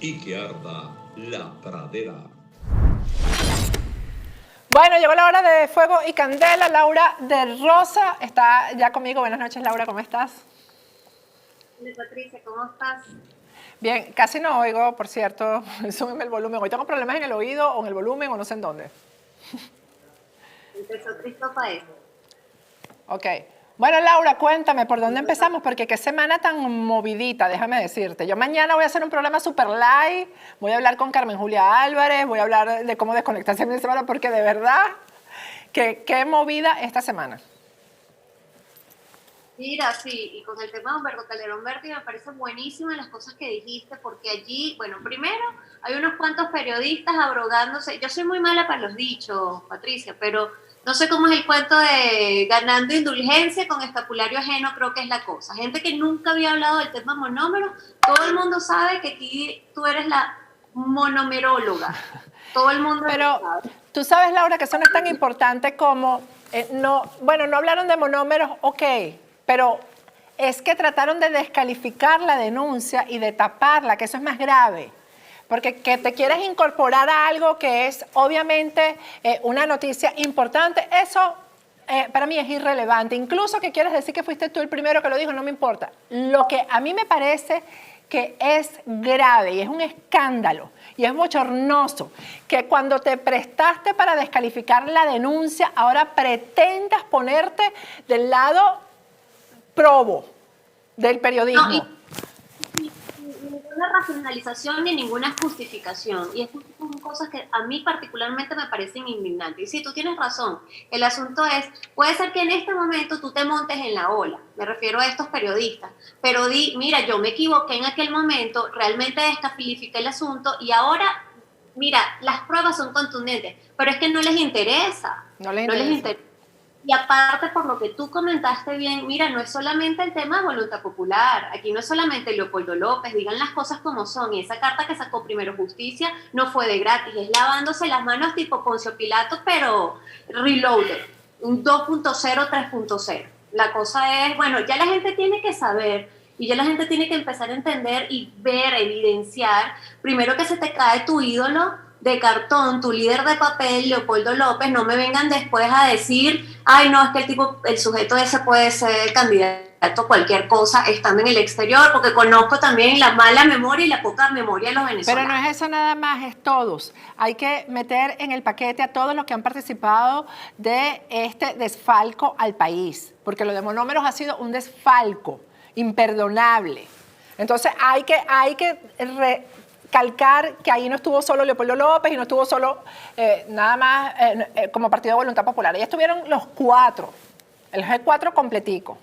y que arda la pradera. Bueno, llegó la hora de fuego y candela. Laura de Rosa está ya conmigo. Buenas noches, Laura, ¿cómo estás? Hola, Patricia, ¿cómo estás? Bien, casi no oigo, por cierto. Súbeme el volumen. Hoy tengo problemas en el oído o en el volumen o no sé en dónde. Empezó Christopher eso. Ok. Bueno, Laura, cuéntame, ¿por dónde empezamos? Porque qué semana tan movidita, déjame decirte. Yo mañana voy a hacer un programa super live, voy a hablar con Carmen Julia Álvarez, voy a hablar de cómo desconectarse mi semana, porque de verdad, que qué movida esta semana. Mira, sí, y con el tema de Humberto Calderón Berti me parecen buenísimas las cosas que dijiste, porque allí, bueno, primero hay unos cuantos periodistas abrogándose. Yo soy muy mala para los dichos, Patricia, pero no sé cómo es el cuento de ganando indulgencia con escapulario ajeno, creo que es la cosa. Gente que nunca había hablado del tema monómero, todo el mundo sabe que aquí tú eres la monomeróloga. Todo el mundo Pero lo sabe. tú sabes, Laura, que eso no es tan importante como, no hablaron de monómeros, ok, pero es que trataron de descalificar la denuncia y de taparla, que eso es más grave. Porque que te quieres incorporar a algo que es obviamente una noticia importante, eso para mí es irrelevante. Incluso que quieras decir que fuiste tú el primero que lo dijo, no me importa. Lo que a mí me parece que es grave y es un escándalo y es bochornoso que cuando te prestaste para descalificar la denuncia, ahora pretendas ponerte del lado probo del periodismo. No, ninguna racionalización ni ninguna justificación. Y estas son cosas que a mí particularmente me parecen indignantes. Y sí, tú tienes razón. El asunto es, puede ser que en este momento tú te montes en la ola. Me refiero a estos periodistas. Pero di, mira, yo me equivoqué en aquel momento, realmente descalifiqué el asunto y ahora, mira, las pruebas son contundentes. Pero es que no les interesa. No les interesa. Y aparte, por lo que tú comentaste bien, mira, no es solamente el tema de voluntad popular, aquí no es solamente Leopoldo López, digan las cosas como son, y esa carta que sacó Primero Justicia no fue de gratis, es lavándose las manos tipo Poncio Pilato, pero reloaded, un 2.0, 3.0. La cosa es, bueno, ya la gente tiene que saber, y ya la gente tiene que empezar a entender y ver, evidenciar, primero que se te cae tu ídolo de cartón, tu líder de papel, Leopoldo López, no me vengan después a decir, ay, no, es que el sujeto ese puede ser candidato a cualquier cosa estando en el exterior, porque conozco también la mala memoria y la poca memoria de los venezolanos. Pero no es eso nada más, es todos. Hay que meter en el paquete a todos los que han participado de este desfalco al país, porque lo de monómeros ha sido un desfalco imperdonable. Entonces hay que recalcar que ahí no estuvo solo Leopoldo López y no estuvo solo nada más como Partido de Voluntad Popular. Ahí estuvieron los cuatro, el G4 completico.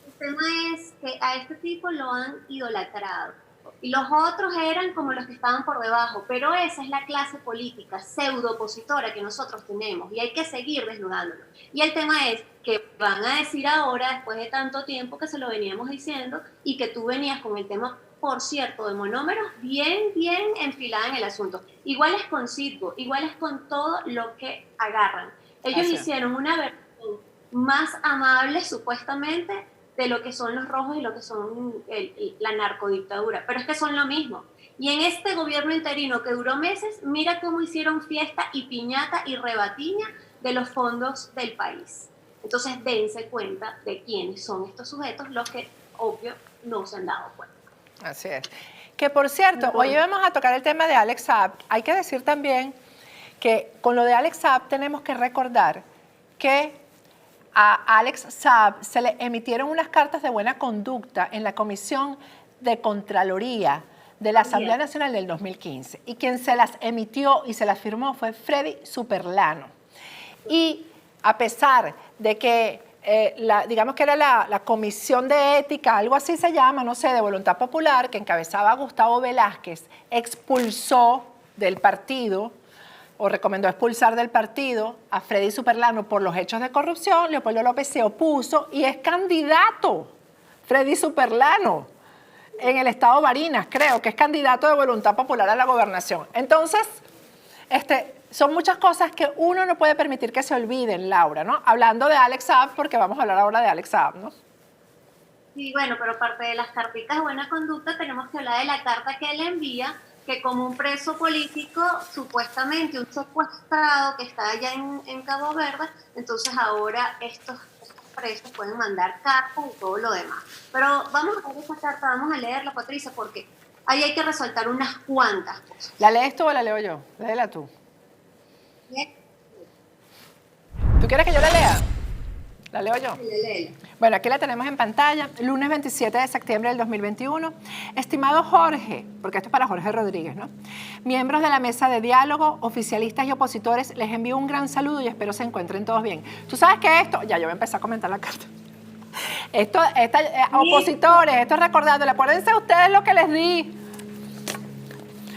El tema es que a este tipo lo han idolatrado. Y los otros eran como los que estaban por debajo, pero esa es la clase política pseudo opositora que nosotros tenemos y hay que seguir desnudándolo. Y el tema es que van a decir ahora, después de tanto tiempo que se lo veníamos diciendo y que tú venías con el tema, por cierto, de monómeros, bien enfilada en el asunto. Igual es con Citgo, igual es con todo lo que agarran. Ellos hicieron una versión más amable, supuestamente, de lo que son los rojos y lo que son la narcodictadura, pero es que son lo mismo. Y en este gobierno interino que duró meses, mira cómo hicieron fiesta y piñata y rebatiña de los fondos del país. Entonces dense cuenta de quiénes son estos sujetos, los que, obvio, no se han dado cuenta. Así es. Que por cierto, hoy vamos a tocar el tema de Alex Saab. Hay que decir también que con lo de Alex Saab tenemos que recordar que a Alex Saab se le emitieron unas cartas de buena conducta en la Comisión de Contraloría de la Asamblea Nacional del 2015. Y quien se las emitió y se las firmó fue Freddy Superlano. Y a pesar de que, digamos que era la Comisión de Ética, algo así se llama, no sé, de Voluntad Popular, que encabezaba Gustavo Velázquez, expulsó del partido o recomendó expulsar del partido a Freddy Superlano por los hechos de corrupción. Leopoldo López se opuso y es candidato, Freddy Superlano, en el estado Barinas, creo que es candidato de Voluntad Popular a la gobernación. Entonces, son muchas cosas que uno no puede permitir que se olviden, Laura, ¿no? Hablando de Alex Saab, porque vamos a hablar ahora de Alex Saab, ¿no? Sí, bueno, pero aparte de las carticas de buena conducta, tenemos que hablar de la carta que él envía, que como un preso político, supuestamente un secuestrado que está allá en Cabo Verde, entonces ahora estos presos pueden mandar cartas y todo lo demás. Pero vamos a ver esa carta, vamos a leerla, Patricia, porque ahí hay que resaltar unas cuantas cosas. ¿La lees tú o la leo yo? Léela tú. ¿Tú quieres que yo la lea? ¿La leo yo? Léela. Bueno, aquí la tenemos en pantalla, lunes 27 de septiembre del 2021. Estimado Jorge, porque esto es para Jorge Rodríguez, ¿no? Miembros de la mesa de diálogo, oficialistas y opositores, les envío un gran saludo y espero se encuentren todos bien. ¿Tú sabes que esto? Ya, yo voy a empezar a comentar la carta. Opositores, esto es recordándole, acuérdense ustedes lo que les di.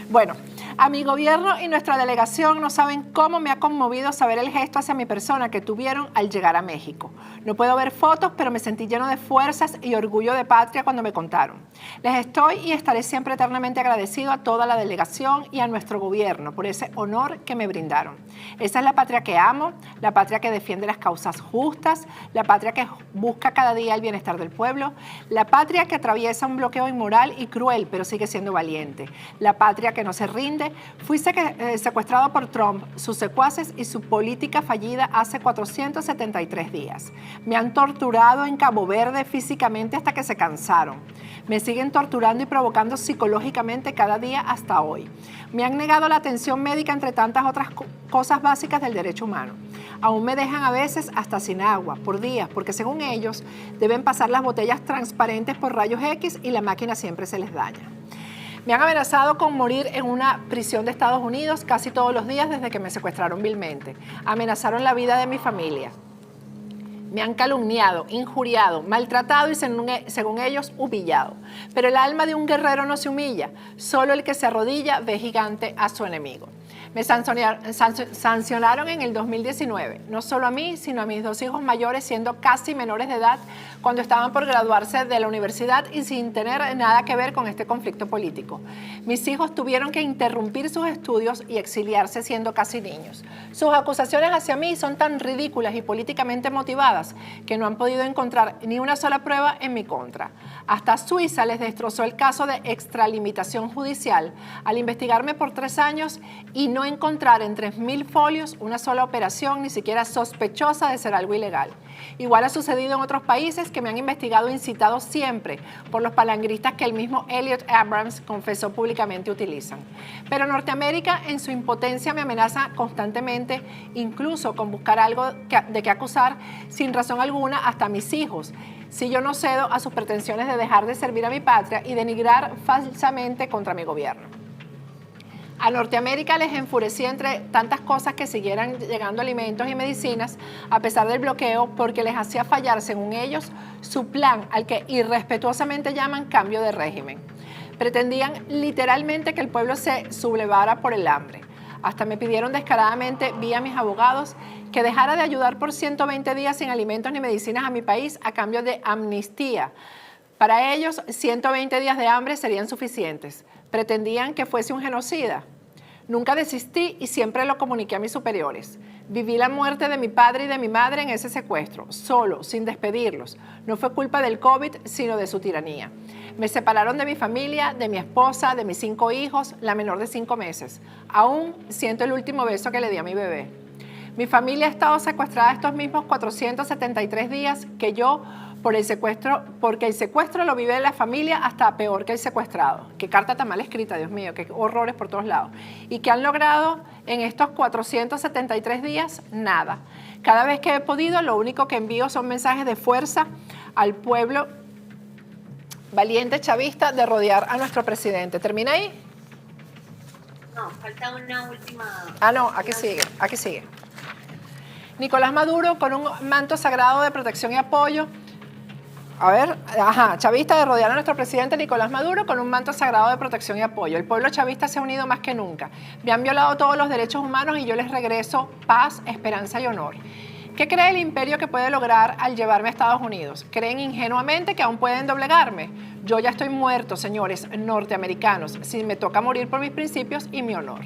Bueno, a mi gobierno y nuestra delegación no saben cómo me ha conmovido saber el gesto hacia mi persona que tuvieron al llegar a México. No puedo ver fotos, pero me sentí lleno de fuerzas y orgullo de patria cuando me contaron. Les estoy y estaré siempre eternamente agradecido a toda la delegación y a nuestro gobierno por ese honor que me brindaron. Esa es la patria que amo, la patria que defiende las causas justas, la patria que busca cada día el bienestar del pueblo, la patria que atraviesa un bloqueo inmoral y cruel, pero sigue siendo valiente, la patria que no se rinde. Fui secuestrado por Trump, sus secuaces y su política fallida hace 473 días. Me han torturado en Cabo Verde físicamente hasta que se cansaron. Me siguen torturando y provocando psicológicamente cada día hasta hoy. Me han negado la atención médica entre tantas otras cosas básicas del derecho humano. Aún me dejan a veces hasta sin agua por días, porque según ellos deben pasar las botellas transparentes por rayos X y la máquina siempre se les daña. Me han amenazado con morir en una prisión de Estados Unidos casi todos los días desde que me secuestraron vilmente. Amenazaron la vida de mi familia. Me han calumniado, injuriado, maltratado y según ellos humillado. Pero el alma de un guerrero no se humilla, solo el que se arrodilla ve gigante a su enemigo. Me sancionaron en el 2019, no solo a mí, sino a mis 2 hijos mayores, siendo casi menores de edad, cuando estaban por graduarse de la universidad y sin tener nada que ver con este conflicto político. Mis hijos tuvieron que interrumpir sus estudios y exiliarse siendo casi niños. Sus acusaciones hacia mí son tan ridículas y políticamente motivadas que no han podido encontrar ni una sola prueba en mi contra. Hasta Suiza les destrozó el caso de extralimitación judicial al investigarme por 3 años y no encontrar en 3.000 folios una sola operación, ni siquiera sospechosa de ser algo ilegal. Igual ha sucedido en otros países que me han investigado e incitado siempre por los palangristas que el mismo Elliot Abrams confesó públicamente utilizan. Pero Norteamérica en su impotencia me amenaza constantemente, incluso con buscar algo de qué acusar sin razón alguna hasta a mis hijos, si yo no cedo a sus pretensiones de dejar de servir a mi patria y denigrar falsamente contra mi gobierno. A Norteamérica les enfurecía entre tantas cosas que siguieran llegando alimentos y medicinas a pesar del bloqueo porque les hacía fallar, según ellos, su plan al que irrespetuosamente llaman cambio de régimen. Pretendían literalmente que el pueblo se sublevara por el hambre. Hasta me pidieron descaradamente, vía mis abogados, que dejara de ayudar por 120 días sin alimentos ni medicinas a mi país a cambio de amnistía. Para ellos, 120 días de hambre serían suficientes. Pretendían que fuese un genocida. Nunca desistí y siempre lo comuniqué a mis superiores. Viví la muerte de mi padre y de mi madre en ese secuestro, solo, sin despedirlos. No fue culpa del COVID, sino de su tiranía. Me separaron de mi familia, de mi esposa, de mis 5 hijos, la menor de 5 meses. Aún siento el último beso que le di a mi bebé. Mi familia ha estado secuestrada estos mismos 473 días que yo, porque el secuestro lo vive la familia hasta peor que el secuestrado. Qué carta tan mal escrita, Dios mío, qué horrores por todos lados. Y que han logrado en estos 473 días, nada. Cada vez que he podido, lo único que envío son mensajes de fuerza al pueblo valiente chavista de rodear a nuestro presidente. ¿Termina ahí? No, falta una última. No, aquí sigue. Nicolás Maduro con un manto sagrado de protección y apoyo. Chavista de rodear a nuestro presidente Nicolás Maduro con un manto sagrado de protección y apoyo. El pueblo chavista se ha unido más que nunca. Me han violado todos los derechos humanos y yo les regreso paz, esperanza y honor. ¿Qué cree el imperio que puede lograr al llevarme a Estados Unidos? ¿Creen ingenuamente que aún pueden doblegarme? Yo ya estoy muerto, señores norteamericanos, si me toca morir por mis principios y mi honor.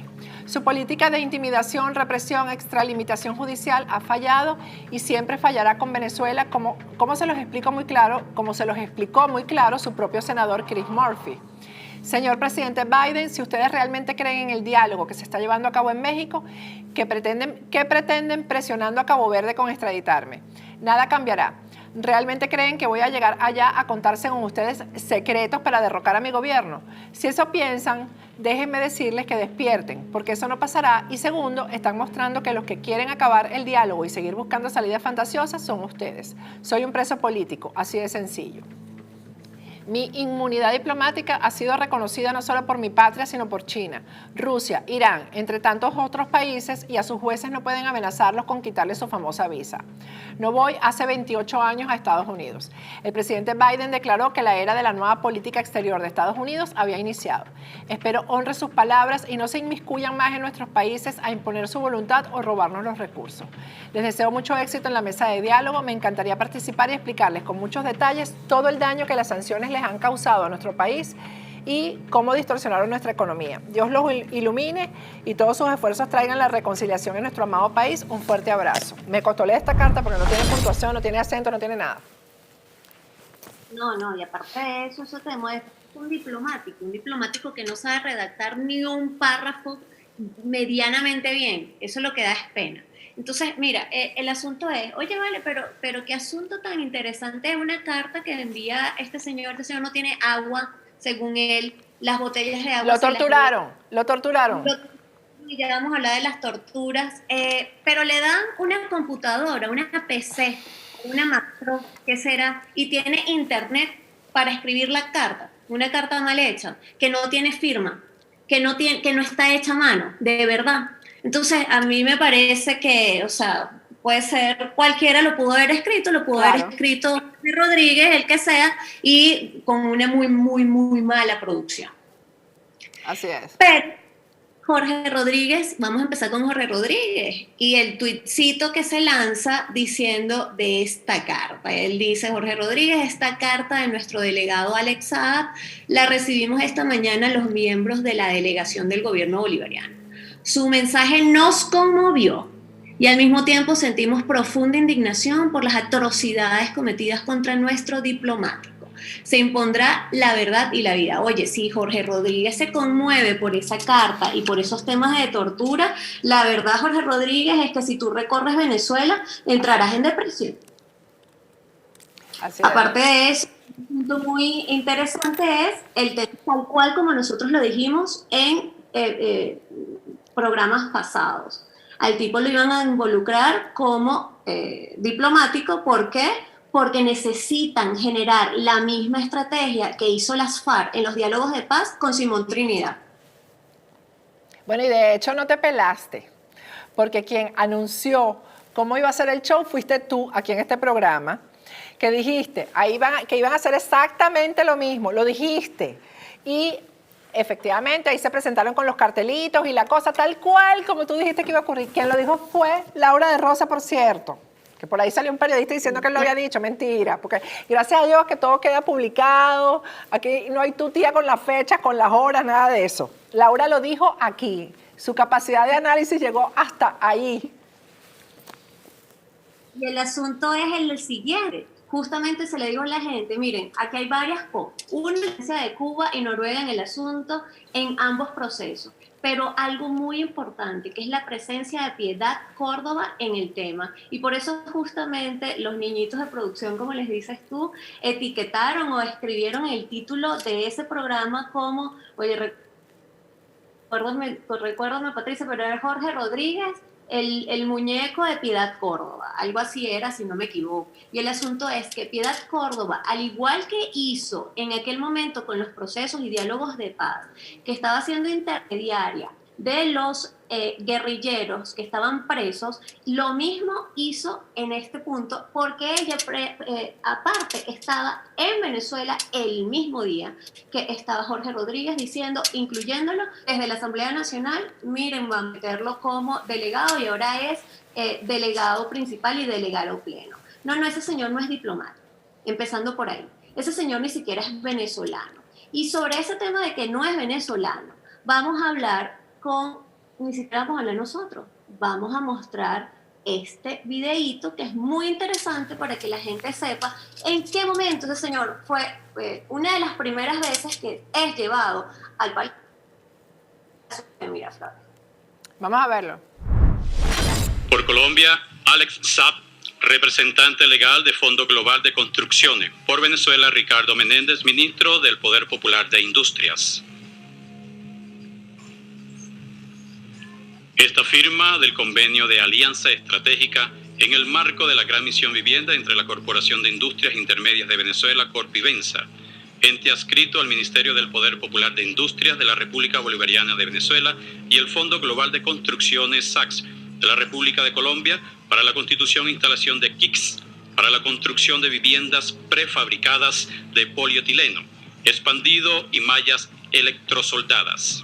Su política de intimidación, represión, extralimitación judicial ha fallado y siempre fallará con Venezuela, como se los explico muy claro, como se los explicó muy claro su propio senador Chris Murphy. Señor presidente Biden, si ustedes realmente creen en el diálogo que se está llevando a cabo en México, ¿qué pretenden presionando a Cabo Verde con extraditarme? Nada cambiará. ¿Realmente creen que voy a llegar allá a contarse con ustedes secretos para derrocar a mi gobierno? Si eso piensan, déjenme decirles que despierten, porque eso no pasará. Y segundo, están mostrando que los que quieren acabar el diálogo y seguir buscando salidas fantasiosas son ustedes. Soy un preso político, así de sencillo. Mi inmunidad diplomática ha sido reconocida no solo por mi patria, sino por China, Rusia, Irán, entre tantos otros países, y a sus jueces no pueden amenazarlos con quitarles su famosa visa. No voy hace 28 años a Estados Unidos. El presidente Biden declaró que la era de la nueva política exterior de Estados Unidos había iniciado. Espero honre sus palabras y no se inmiscuyan más en nuestros países a imponer su voluntad o robarnos los recursos. Les deseo mucho éxito en la mesa de diálogo. Me encantaría participar y explicarles con muchos detalles todo el daño que las sanciones les han causado a nuestro país y cómo distorsionaron nuestra economía. Dios los ilumine y todos sus esfuerzos traigan la reconciliación en nuestro amado país. Un fuerte abrazo. Me costó leer esta carta porque no tiene puntuación, no tiene acento, no tiene nada. No, y aparte de eso te demuestra un diplomático que no sabe redactar ni un párrafo medianamente bien. Eso lo que da es pena. Entonces, mira, el asunto es, oye, vale, pero qué asunto tan interesante es una carta que envía este señor no tiene agua, según él, las botellas de agua. Lo torturaron. Y ya vamos a hablar de las torturas, pero le dan una computadora, una PC, una macro, ¿qué será? Y tiene internet para escribir la carta, una carta mal hecha, que no tiene firma, que no está hecha a mano, de verdad. Entonces, a mí me parece que, o sea, puede ser, cualquiera lo pudo haber escrito, haber escrito Rodríguez, el que sea, y con una muy, muy, muy mala producción. Así es. Pero Jorge Rodríguez, vamos a empezar con Jorge Rodríguez, y el tuitcito que se lanza diciendo de esta carta. Él dice, Jorge Rodríguez, esta carta de nuestro delegado Alex Saab la recibimos esta mañana los miembros de la delegación del gobierno bolivariano. Su mensaje nos conmovió y al mismo tiempo sentimos profunda indignación por las atrocidades cometidas contra nuestro diplomático. Se impondrá la verdad y la vida. Oye, si Jorge Rodríguez se conmueve por esa carta y por esos temas de tortura, la verdad, Jorge Rodríguez, es que si tú recorres Venezuela, entrarás en depresión. Aparte de eso, un punto muy interesante es el tema tal cual como nosotros lo dijimos en programas pasados. Al tipo lo iban a involucrar como diplomático. ¿Por qué? Porque necesitan generar la misma estrategia que hizo las FARC en los diálogos de paz con Simón Trinidad. Bueno, y de hecho no te pelaste, porque quien anunció cómo iba a ser el show fuiste tú aquí en este programa, que dijiste que iban a hacer exactamente lo mismo, lo dijiste. Y efectivamente, ahí se presentaron con los cartelitos y la cosa tal cual como tú dijiste que iba a ocurrir. Quien lo dijo fue Laura de Rosa, por cierto, que por ahí salió un periodista diciendo que él lo había dicho. Mentira, porque gracias a Dios que todo queda publicado, aquí no hay tu tía con las fechas, con las horas, nada de eso. Laura lo dijo aquí, su capacidad de análisis llegó hasta ahí. Y el asunto es el siguiente. Justamente se le dijo a la gente, miren, aquí hay varias cosas. Una diferencia de Cuba y Noruega en el asunto, en ambos procesos. Pero algo muy importante, que es la presencia de Piedad Córdoba en el tema. Y por eso justamente los niñitos de producción, como les dices tú, etiquetaron o escribieron el título de ese programa como, oye, recuérdame Patricia, pero era Jorge Rodríguez, el muñeco de Piedad Córdoba, algo así era, si no me equivoco. Y el asunto es que Piedad Córdoba, al igual que hizo en aquel momento con los procesos y diálogos de paz, que estaba siendo intermediaria de los guerrilleros que estaban presos, lo mismo hizo en este punto, porque ella aparte estaba en Venezuela el mismo día que estaba Jorge Rodríguez diciendo, incluyéndolo desde la Asamblea Nacional, miren, van a meterlo como delegado y ahora es delegado principal y delegado pleno. No, ese señor no es diplomático, empezando por ahí. Ese señor ni siquiera es venezolano. Y sobre ese tema de que no es venezolano, vamos a hablar ni siquiera vamos a hablar nosotros, vamos a mostrar este videíto que es muy interesante para que la gente sepa en qué momento ese señor fue una de las primeras veces que es llevado al Palacio de Miraflores. Vamos a verlo. Por Colombia, Alex Saab, representante legal de Fondo Global de Construcciones. Por Venezuela, Ricardo Menéndez, ministro del Poder Popular de Industrias. Esta firma del convenio de alianza estratégica en el marco de la Gran Misión Vivienda entre la Corporación de Industrias Intermedias de Venezuela, Corpivensa, ente adscrito al Ministerio del Poder Popular de Industrias de la República Bolivariana de Venezuela y el Fondo Global de Construcciones SACS de la República de Colombia para la constitución e instalación de KICS para la construcción de viviendas prefabricadas de polietileno, expandido y mallas electrosoldadas.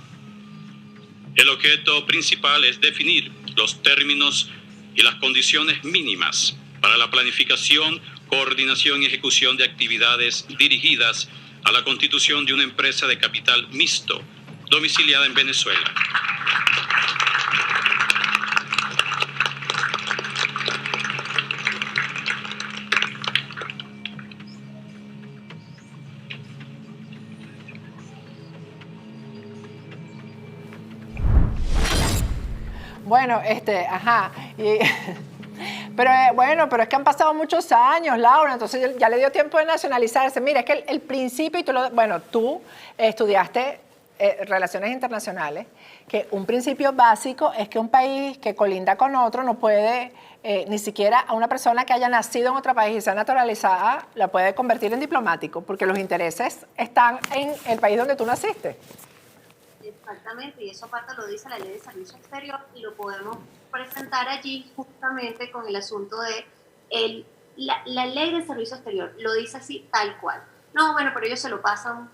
El objeto principal es definir los términos y las condiciones mínimas para la planificación, coordinación y ejecución de actividades dirigidas a la constitución de una empresa de capital mixto domiciliada en Venezuela. Bueno, pero bueno, pero es que han pasado muchos años, Laura, entonces ya le dio tiempo de nacionalizarse. Mira, es que el principio, y tú estudiaste Relaciones Internacionales, que un principio básico es que un país que colinda con otro no puede, ni siquiera a una persona que haya nacido en otro país y sea naturalizada, la puede convertir en diplomático, porque los intereses están en el país donde tú naciste. Exactamente, y eso aparte lo dice la Ley de Servicio Exterior y lo podemos presentar allí justamente con el asunto de la Ley de Servicio Exterior, lo dice así tal cual. No, bueno, pero ellos se lo pasan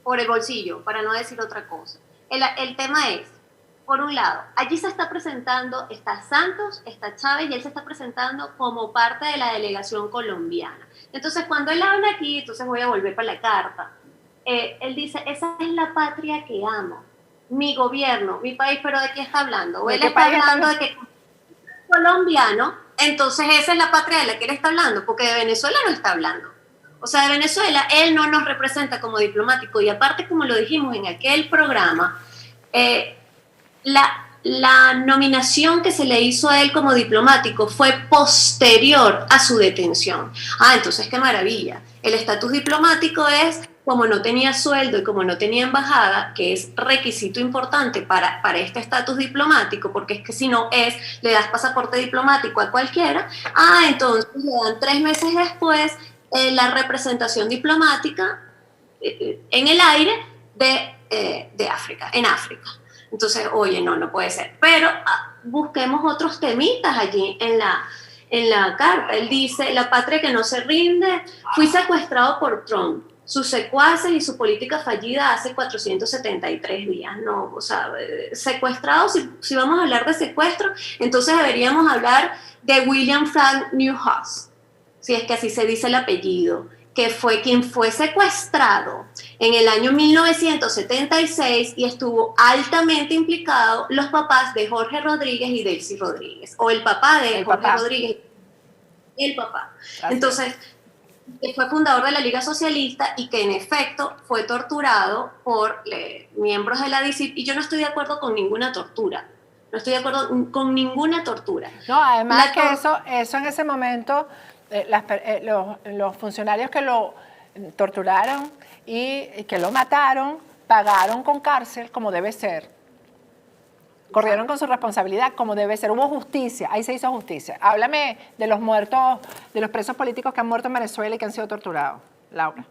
por el bolsillo, para no decir otra cosa. El tema es, por un lado, allí se está presentando, está Santos, está Chávez, y él se está presentando como parte de la delegación colombiana. Entonces, cuando él habla aquí, entonces voy a volver para la carta, él dice, esa es la patria que amo. Mi gobierno, mi país, pero ¿de qué está hablando? O él está hablando de que es colombiano, entonces esa es la patria de la que él está hablando, porque de Venezuela no está hablando. O sea, de Venezuela él no nos representa como diplomático, y aparte, como lo dijimos en aquel programa, la nominación que se le hizo a él como diplomático fue posterior a su detención. Entonces qué maravilla. El estatus diplomático es, como no tenía sueldo y como no tenía embajada, que es requisito importante para este estatus diplomático, porque es que si no le das pasaporte diplomático a cualquiera, entonces le dan 3 meses después la representación diplomática en el aire de África, en África. Entonces, oye, no puede ser. Pero busquemos otros temitas allí en la carta. Él dice, la patria que no se rinde, fui secuestrado por Trump, sus secuaces y su política fallida hace 473 días. No, o sea, secuestrado, si vamos a hablar de secuestro, entonces deberíamos hablar de William Frank Newhouse, si es que así se dice el apellido, que fue quien fue secuestrado en el año 1976 y estuvo altamente implicado los papás de Jorge Rodríguez y Delcy Rodríguez, o el papá de Jorge Rodríguez, el papá. Entonces, que fue fundador de la Liga Socialista y que en efecto fue torturado por miembros de la DICIT, y yo no estoy de acuerdo con ninguna tortura. No estoy de acuerdo con ninguna tortura. No, además que eso en ese momento, los funcionarios que lo torturaron y que lo mataron, pagaron con cárcel como debe ser. Corrieron con su responsabilidad como debe ser. Hubo justicia, ahí se hizo justicia. Háblame de los muertos, de los presos políticos que han muerto en Venezuela y que han sido torturados, Laura.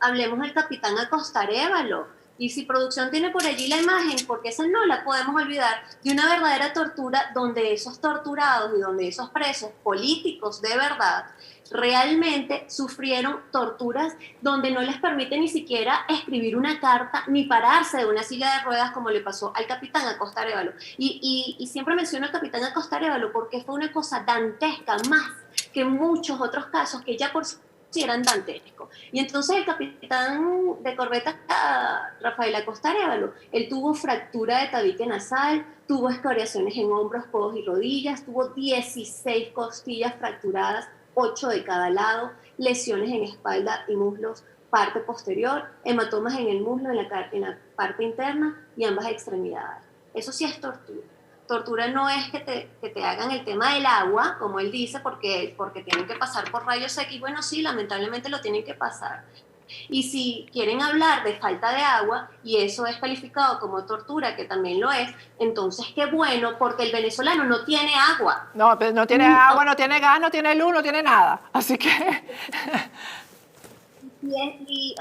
Hablemos del capitán Acosta Arévalo. Y si producción tiene por allí la imagen, porque esa no la podemos olvidar, de una verdadera tortura donde esos torturados y donde esos presos políticos de verdad realmente sufrieron torturas donde no les permite ni siquiera escribir una carta ni pararse de una silla de ruedas, como le pasó al capitán Acosta Arévalo. Y siempre menciono al capitán Acosta Arévalo porque fue una cosa dantesca, más que muchos otros casos que ya por sí eran dantescos. Y entonces el capitán de corbeta Rafael Acosta Arévalo, él tuvo fractura de tabique nasal, tuvo escoriaciones en hombros, codos y rodillas, tuvo 16 costillas fracturadas, 8 de cada lado, lesiones en espalda y muslos, parte posterior, hematomas en el muslo, en la parte interna y ambas extremidades. Eso sí es tortura. Tortura no es que te hagan el tema del agua, como él dice, porque tienen que pasar por rayos X. Bueno, sí, lamentablemente lo tienen que pasar. Y si quieren hablar de falta de agua, y eso es calificado como tortura, que también lo es, entonces qué bueno, porque el venezolano no tiene agua. No, pero no tiene agua, no tiene gas, no tiene luz, no tiene nada. Así que...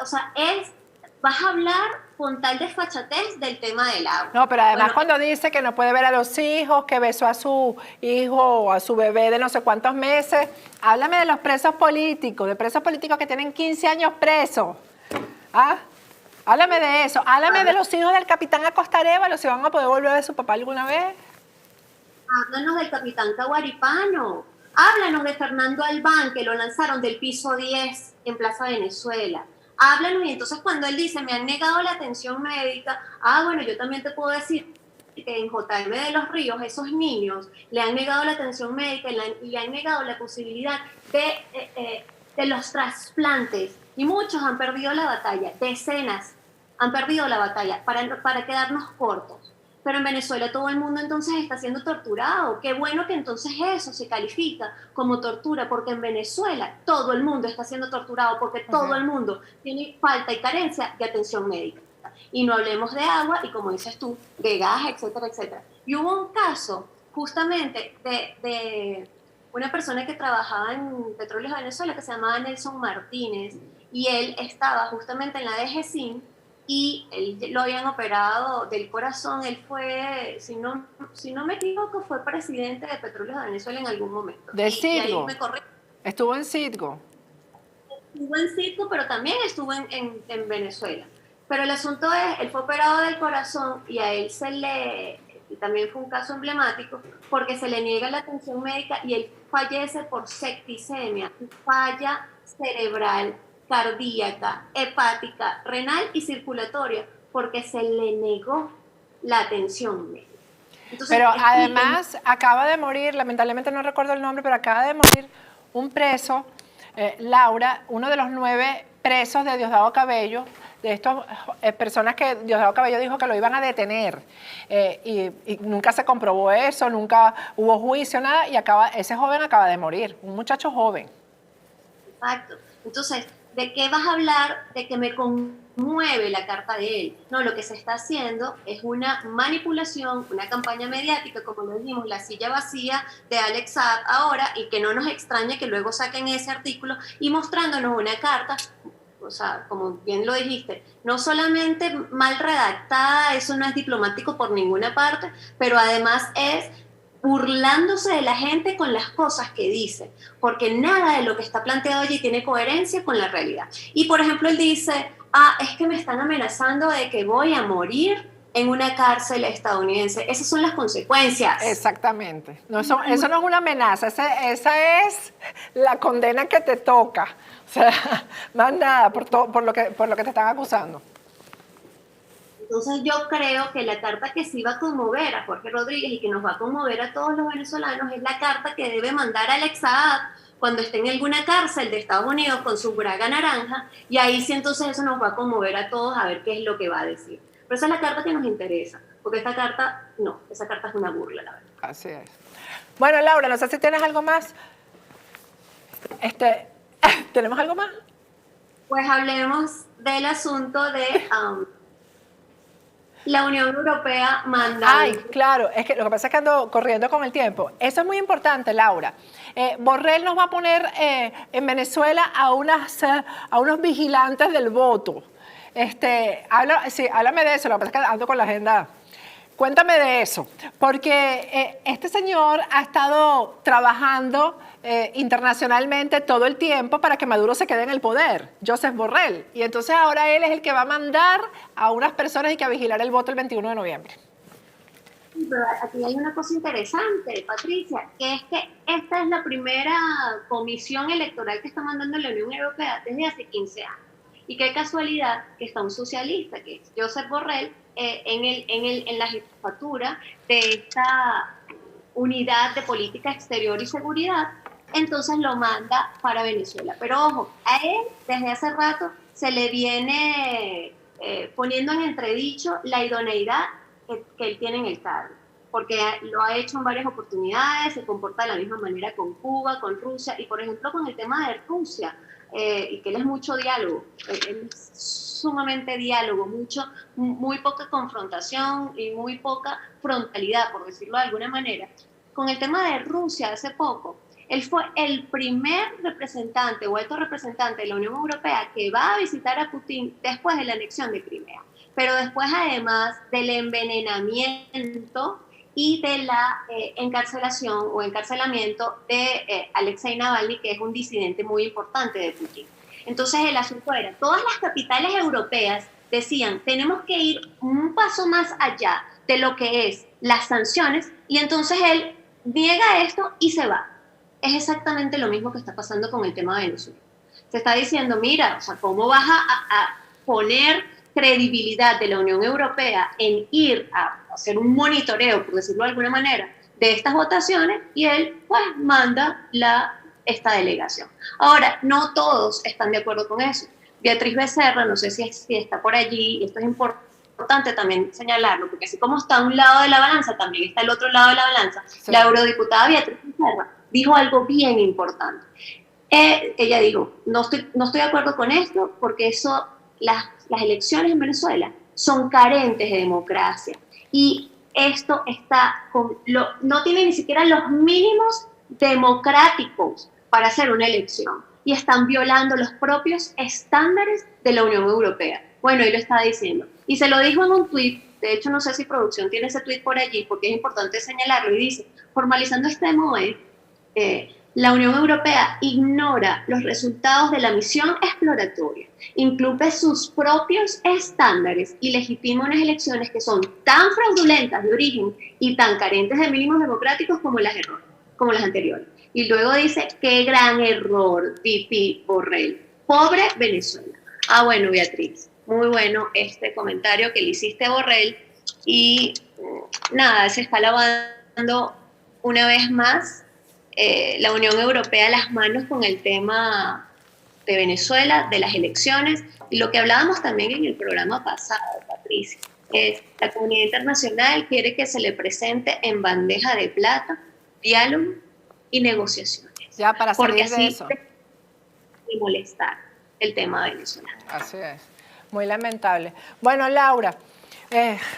o sea, vas a hablar con tal desfachatez del tema del agua. No, pero además bueno, cuando dice que no puede ver a los hijos, que besó a su hijo o a su bebé de no sé cuántos meses, háblame de los presos políticos, de presos políticos que tienen 15 años presos. ¿Ah? Háblame de eso, háblame de los hijos del capitán Acosta Arévalo, si van a poder volver a ver a su papá alguna vez. Háblanos del capitán Caguaripano, háblanos de Fernando Albán, que lo lanzaron del piso 10 en Plaza Venezuela. Háblanos, y entonces cuando él dice, me han negado la atención médica, bueno, yo también te puedo decir que en JM de los Ríos, esos niños le han negado la atención médica y le han negado la posibilidad de los trasplantes, y muchos han perdido la batalla, decenas han perdido la batalla para quedarnos cortos. Pero en Venezuela todo el mundo entonces está siendo torturado. Qué bueno que entonces eso se califica como tortura, porque en Venezuela todo el mundo está siendo torturado, porque todo el mundo tiene falta y carencia de atención médica. Y no hablemos de agua y, como dices tú, de gas, etcétera, etcétera. Y hubo un caso justamente de una persona que trabajaba en Petróleos de Venezuela que se llamaba Nelson Martínez, y él estaba justamente en la DGCIN, y él lo habían operado del corazón. Él fue, si no me equivoco, fue presidente de Petróleos de Venezuela en algún momento. ¿De Citgo? Ahí me corrijo. Estuvo en Citgo. Estuvo en Citgo, pero también estuvo en Venezuela. Pero el asunto es, él fue operado del corazón y a él y también fue un caso emblemático, porque se le niega la atención médica y él fallece por septicemia, falla cerebral, cardíaca, hepática, renal y circulatoria, porque se le negó la atención médica. Entonces, pero además acaba de morir, lamentablemente no recuerdo el nombre, pero acaba de morir un preso, Laura, uno de los 9 presos de Diosdado Cabello, de estas personas que Diosdado Cabello dijo que lo iban a detener, y nunca se comprobó eso, nunca hubo juicio, nada, y ese joven acaba de morir, un muchacho joven. Exacto. Entonces, ¿de qué vas a hablar? De que me conmueve la carta de él. No, lo que se está haciendo es una manipulación, una campaña mediática, como lo dijimos, la silla vacía de Alex Saab ahora, y que no nos extrañe que luego saquen ese artículo y mostrándonos una carta, o sea, como bien lo dijiste, no solamente mal redactada, eso no es diplomático por ninguna parte, pero además es burlándose de la gente con las cosas que dice, porque nada de lo que está planteado allí tiene coherencia con la realidad. Y por ejemplo, él dice, es que me están amenazando de que voy a morir en una cárcel estadounidense. Esas son las consecuencias. Exactamente. No, eso no es una amenaza, esa es la condena que te toca. O sea, más nada, por lo que te están acusando. Entonces yo creo que la carta que sí va a conmover a Jorge Rodríguez y que nos va a conmover a todos los venezolanos es la carta que debe mandar Alex Saab cuando esté en alguna cárcel de Estados Unidos con su braga naranja, y ahí sí entonces eso nos va a conmover a todos a ver qué es lo que va a decir. Pero esa es la carta que nos interesa, porque esta carta, no, esa carta es una burla, la verdad. Así es. Bueno, Laura, no sé si tienes algo más. ¿Tenemos algo más? Pues hablemos del asunto de la Unión Europea manda... Ay, claro, es que lo que pasa es que ando corriendo con el tiempo. Eso es muy importante, Laura. Borrell nos va a poner en Venezuela a unos vigilantes del voto. Háblame de eso, lo que pasa es que ando con la agenda. Cuéntame de eso, porque este señor ha estado trabajando internacionalmente todo el tiempo para que Maduro se quede en el poder, Josep Borrell, y entonces ahora él es el que va a mandar a unas personas y que va a vigilar el voto el 21 de noviembre. Pero aquí hay una cosa interesante, Patricia, que es que esta es la primera comisión electoral que está mandando la Unión Europea desde hace 15 años. Y qué casualidad que está un socialista, que es Josep Borrell, en la jefatura de esta unidad de política exterior y seguridad, entonces lo manda para Venezuela. Pero ojo, a él desde hace rato se le viene poniendo en entredicho la idoneidad que él tiene en el cargo, porque lo ha hecho en varias oportunidades, se comporta de la misma manera con Cuba, con Rusia, y por ejemplo con el tema de Rusia, y que él es mucho diálogo, él es sumamente diálogo, muy poca confrontación y muy poca frontalidad, por decirlo de alguna manera. Con el tema de Rusia hace poco, él fue el primer representante o alto representante de la Unión Europea que va a visitar a Putin después de la anexión de Crimea, pero después además del envenenamiento y de la encarcelación o encarcelamiento de Alexei Navalny, que es un disidente muy importante de Putin. Entonces el asunto era, todas las capitales europeas decían, tenemos que ir un paso más allá de lo que es las sanciones, y entonces él niega esto y se va. Es exactamente lo mismo que está pasando con el tema de Venezuela. Se está diciendo, mira, o sea, ¿cómo vas a poner credibilidad de la Unión Europea en ir a hacer un monitoreo, por decirlo de alguna manera, de estas votaciones? Y él, pues, manda esta delegación. Ahora, no todos están de acuerdo con eso. Beatriz Becerra, no sé si está por allí, y esto es importante también señalarlo, porque así como está un lado de la balanza, también está el otro lado de la balanza. Sí. La eurodiputada Beatriz Becerra dijo algo bien importante. Ella dijo, no estoy de acuerdo con esto, porque eso, las elecciones en Venezuela son carentes de democracia, y esto no tiene ni siquiera los mínimos democráticos para hacer una elección, y están violando los propios estándares de la Unión Europea. Bueno, él lo está diciendo, y se lo dijo en un tuit. De hecho, no sé si producción tiene ese tuit por allí, porque es importante señalarlo, y dice, formalizando este MOE, la Unión Europea ignora los resultados de la misión exploratoria, incluye sus propios estándares y legitima unas elecciones que son tan fraudulentas de origen y tan carentes de mínimos democráticos como las anteriores. Y luego dice, qué gran error, VP Borrell. Pobre Venezuela. Ah, bueno, Beatriz, muy bueno este comentario que le hiciste a Borrell, y nada, se está lavando una vez más la Unión Europea las manos con el tema de Venezuela, de las elecciones, y lo que hablábamos también en el programa pasado, Patricia, es la comunidad internacional quiere que se le presente en bandeja de plata diálogo y negociaciones. Ya, para salir porque así de eso. Y molestar el tema de Venezuela. Así es, muy lamentable. Bueno, Laura,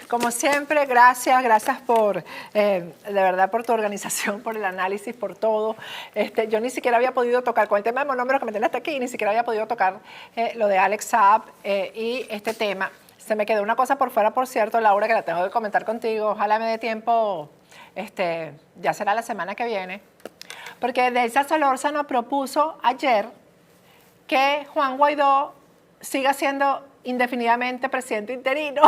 como siempre, gracias por, de verdad, por tu organización, por el análisis, por todo. Yo ni siquiera había podido tocar, con el tema de monómeros que me tiene hasta aquí, ni siquiera había podido tocar lo de Alex Saab y este tema. Se me quedó una cosa por fuera, por cierto, Laura, que la tengo que comentar contigo. Ojalá me dé tiempo, ya será la semana que viene. Porque Delcy Solórzano propuso ayer que Juan Guaidó siga siendo indefinidamente presidente interino.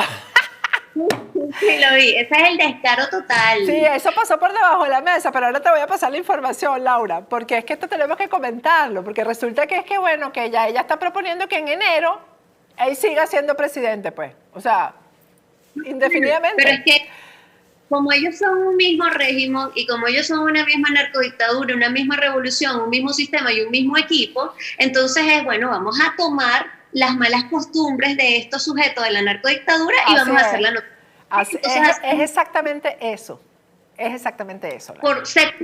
Sí, lo vi. Ese es el descaro total. Sí, eso pasó por debajo de la mesa, pero ahora te voy a pasar la información, Laura, porque es que esto tenemos que comentarlo, porque resulta que es que, bueno, que ella está proponiendo que en enero él siga siendo presidente, pues. O sea, indefinidamente. Pero es que, como ellos son un mismo régimen y como ellos son una misma narcodictadura, una misma revolución, un mismo sistema y un mismo equipo, entonces es, bueno, vamos a tomar las malas costumbres de estos sujetos de la narcodictadura y vamos a hacer la noticia. Es exactamente eso. Es exactamente eso. Por ser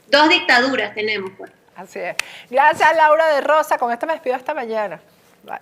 dos dictaduras tenemos, pues. Así es. Gracias, Laura de Rosa. Con esto me despido hasta mañana. Bye.